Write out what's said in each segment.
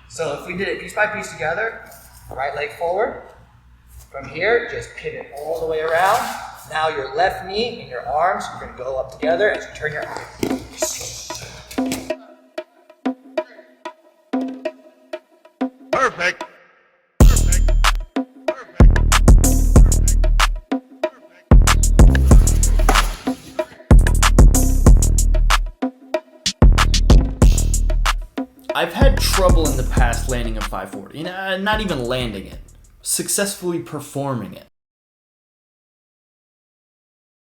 So if we did it piece by piece together, right leg forward. From here, just pivot all the way around. Now your left knee and your arms are going to go up together as you turn your arms. Perfect. I've had trouble in the past landing a 540, not even landing it, successfully performing it.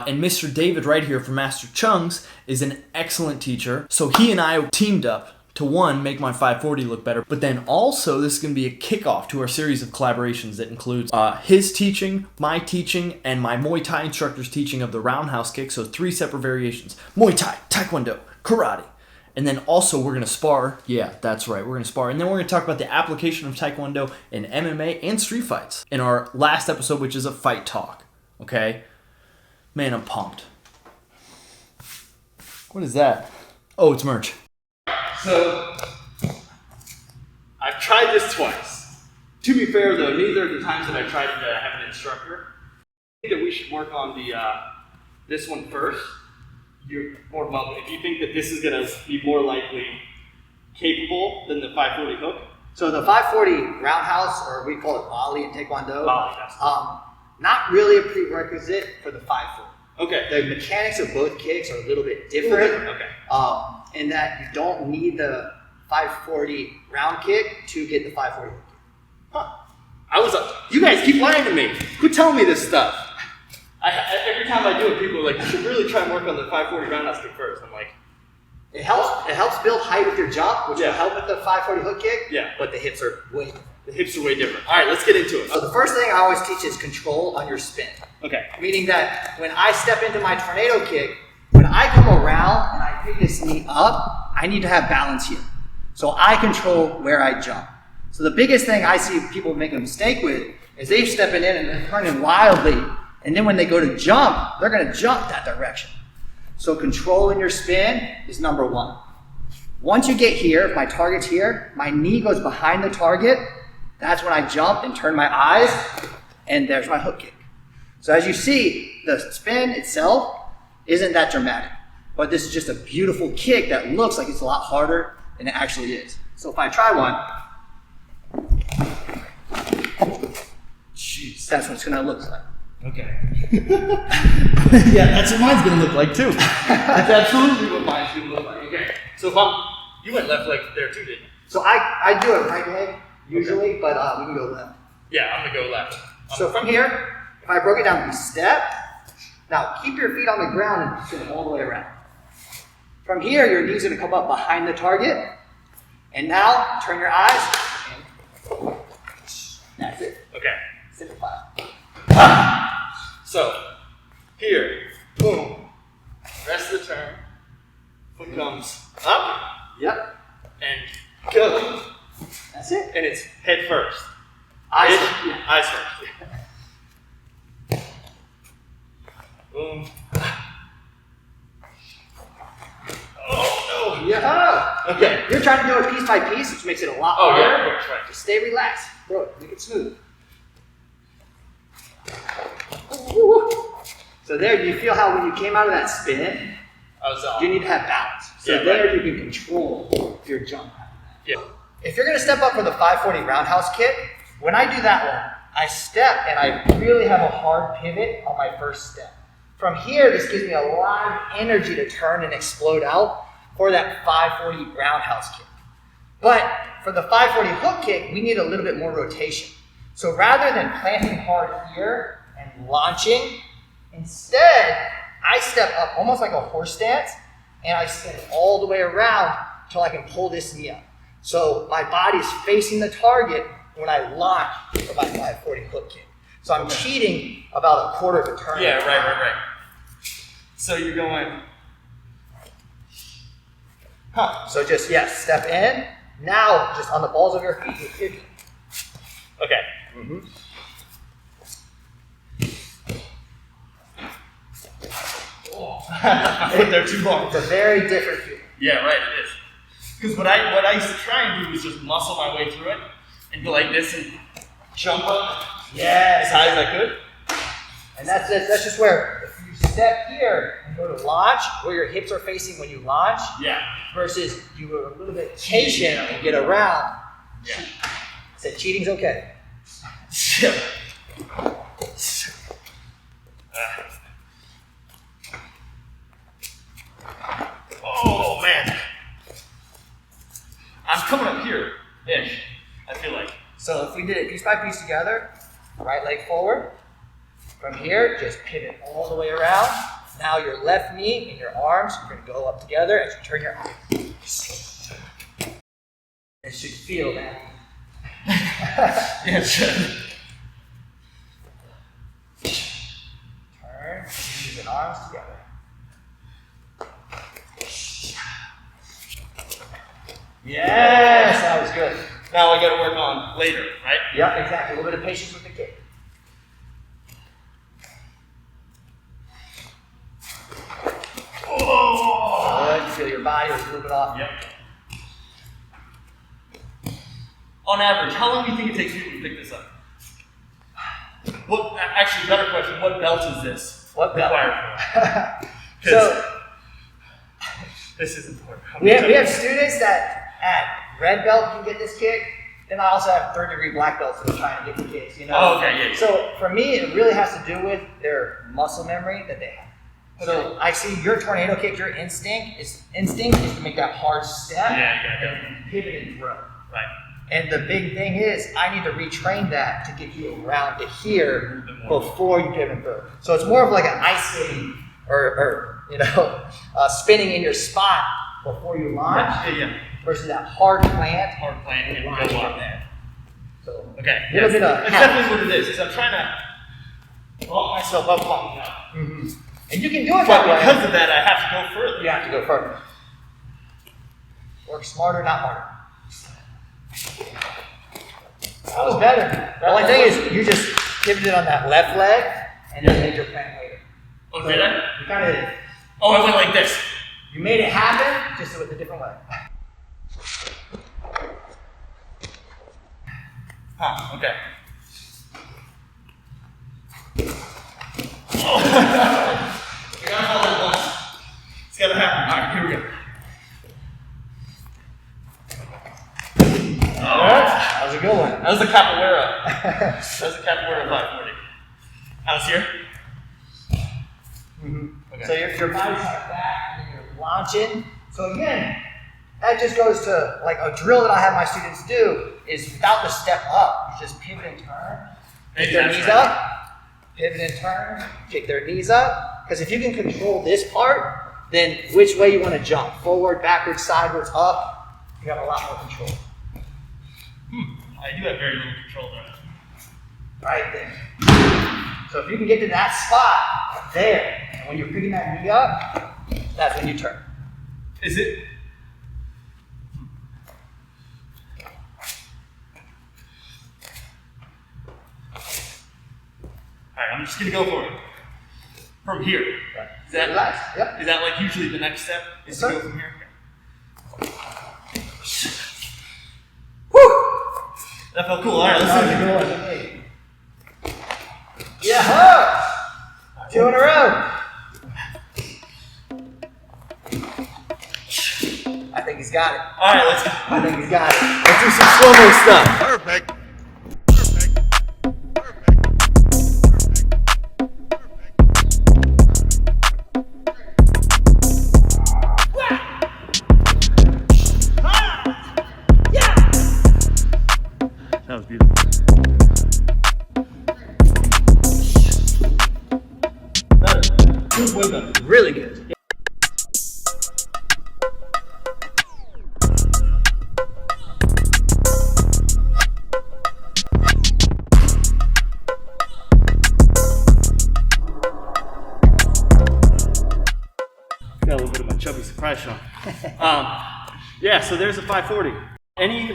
And Mr. David Wright here from Master Chungs is an excellent teacher. So he and I teamed up to one, make my 540 look better, but then also this is going to be a kickoff to our series of collaborations that includes his teaching, my teaching, and my Muay Thai instructor's teaching of the roundhouse kick. So 3 separate variations: Muay Thai, Taekwondo, Karate. And then also we're going to spar. Yeah, that's right. We're going to spar. And then we're going to talk about the application of Taekwondo in MMA and street fights in our last episode, which is a fight talk. Okay? Man, I'm pumped. What is that? Oh, it's merch. So, I've tried this twice. To be fair though, neither of the times that I tried to have an instructor. I think that we should work on the this one first. You're more welcome. If you think that this is going to be more likely capable than the 540 hook. So the 540 roundhouse, or we call it Raleigh in Taekwondo, Raleigh, that's not really a prerequisite for the 540. Okay. The mechanics of both kicks are a little bit different. Okay. In that you don't need the 540 round kick to get the 540 hook kick. Huh. You guys keep lying to me. Quit telling me this stuff. Every time I do it, people are like, you should really try and work on the 540 roundhouse kick first. I'm like, it helps build height with your jump, which will help with the 540 hook kick. Yeah. But the hips are way different. The hips are way different. All right, let's get into it. So the first thing I always teach is control on your spin. Okay. Meaning that when I step into my tornado kick, when I come around and I pick this knee up, I need to have balance here. So I control where I jump. So the biggest thing I see people make a mistake with is they stepping in and they're turning wildly. And then when they go to jump, they're going to jump that direction. So controlling your spin is number one. Once you get here, if my target's here, my knee goes behind the target. That's when I jump and turn my eyes, and there's my hook kick. So as you see, the spin itself isn't that dramatic, but this is just a beautiful kick that looks like it's a lot harder than it actually is. So if I try one, jeez, that's what it's going to look like. Okay. Yeah, that's what mine's going to look like too. That's absolutely what mine's going to look like. Okay. So if you went left leg there too, didn't you? So I do it right leg usually, but we can go left. Yeah, I'm going to go left. So from here, if I broke it down, we step. Now keep your feet on the ground and spin all the way around. From here, your knees are going to come up behind the target. And now turn your eyes. And that's it. Okay. Simplify. So, here, boom, rest of the turn, foot comes up, Yep. and go. That's it. And it's head first. Eyes Eyes first. Boom. Oh, no. Yeah. Okay. You're trying to do it piece by piece, which makes it a lot Oh, harder. yeah. Right. Just stay relaxed. Bro, make it smooth. So there, you feel how when you came out of that spin, you need to have balance. So Yeah, there right. you can control your jump. Yeah. If you're going to step up for the 540 roundhouse kick, when I do that one, I step and I really have a hard pivot on my first step. From here, this gives me a lot of energy to turn and explode out for that 540 roundhouse kick. But for the 540 hook kick, we need a little bit more rotation. So rather than planting hard here and launching, instead, I step up almost like a horse stance and I spin all the way around until I can pull this knee up. So my body is facing the target when I launch for my 540 hook kick. So I'm cheating about a quarter of a turn. Yeah, right. So you're going, So just, step in. Now, just on the balls of your feet, you're kicking. Okay. Oh, I put there too long. It's a very different feeling. Yeah, right, it is. Because what I used to try and do was just muscle my way through it and go like this and jump up as high as I could. And that's just where if you step here and go to launch, where your hips are facing when you launch, versus you were a little bit patient and get around. Yeah. Said cheating's okay. Oh man, I'm coming up here-ish, I feel like. So if we did it piece by piece together, right leg forward, from here, just pivot all the way around. Now your left knee and your arms are going to go up together as you turn your arms. It should feel that. Yeah, it should. Turn, knees and arms together. Yes, that was good. Now I got to work on later, right? Yep, exactly. A little bit of patience with the kick. Oh! Good. You feel your body was a little bit off. Yep. On average, how long do you think it takes people to pick this up? What? Actually, better question. What belt is this? What belt? Required for? So This is important. we have students that at red belt can get this kick. Then I also have third-degree black belts that are trying to get the kicks. You know. Oh, okay, yeah. So for me, it really has to do with their muscle memory that they have. So I see your tornado kick. Your instinct is to make that hard step and pivot and throw. Right. And the big thing is, I need to retrain that to get you around to here before you pivot and throw. So it's more of like an ice skating or spinning in your spot before you launch versus that hard plant. Hard plant and launch go from up. there. So Okay. a little bit of That's definitely what it is. Is I'm trying to bump myself up long enough. Mm-hmm. And you can do it But that way. because of that, I have to go further. You have to go further. Work smarter, not harder. That was better. The only thing is, you just pivoted on that left leg and then made your plant later. Oh, did I? You kind of. Oh, I went like this. You made it happen, just with a different way. Huh, okay. Oh. You gotta hold it once. It's gotta happen. Alright, here we go. Oh. That was a good one. That was the capoeira. That was the capoeira 540. How's here? Mm-hmm. Okay. So your body's kind of back and then you're launching. So again, that just goes to like a drill that I have my students do is without the step up, you just pivot and turn. Kick their knees up, pivot and turn, kick their knees up. Because if you can control this part, then which way you want to jump, forward, backwards, sideways, up, you have a lot more control. I do have very little control there. Right there. So if you can get to that spot there, and when you're picking that knee up, that's when you turn. Is it? Alright, I'm just gonna go for it. From here. Right. Is that, relax? Yep. is that like usually the next step? Is to go from here? Woo! That felt cool. Alright, let's do it. Yeah! 2 in a row. I think he's got it. Alright, let's go. I think he's got it. Let's do some slow-mo stuff. Perfect. That was beautiful. Better. Way better. Really good. Got a little bit of a chubby surprise shot. Yeah, so there's a 540. Any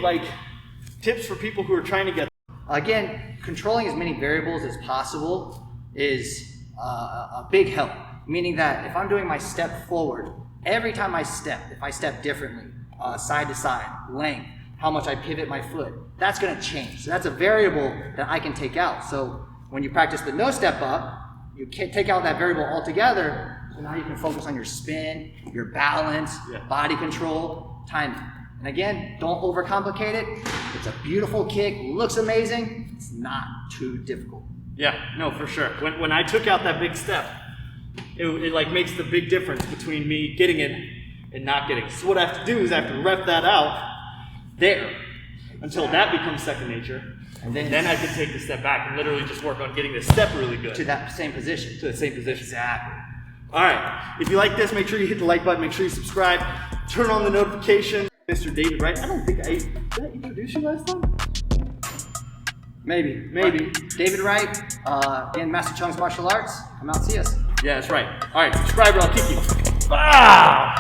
tips for people who are trying to get? Again, controlling as many variables as possible is a big help. Meaning that if I'm doing my step forward, every time I step, if I step differently, side to side, length, how much I pivot my foot. That's gonna change. So that's a variable that I can take out. So when you practice the no step up, you can't take out that variable altogether. So now you can focus on your spin, your balance, body control, timing. And again, don't overcomplicate it. It's a beautiful kick, looks amazing. It's not too difficult. Yeah, no, for sure. When I took out that big step, it like makes the big difference between me getting it and not getting it. So what I have to do is I have to rep that out there until that becomes second nature. And then I can take the step back and literally just work on getting the step really good. To that same position. To the same position. Exactly. All right, if you like this, make sure you hit the like button, make sure you subscribe, turn on the notification. Mr. David Wright, I don't think did I introduce you last time? Maybe. David Wright, again, Master Chung's Martial Arts. Come out and see us. Yeah, that's right. All right, subscribe or I'll kick you. Wow!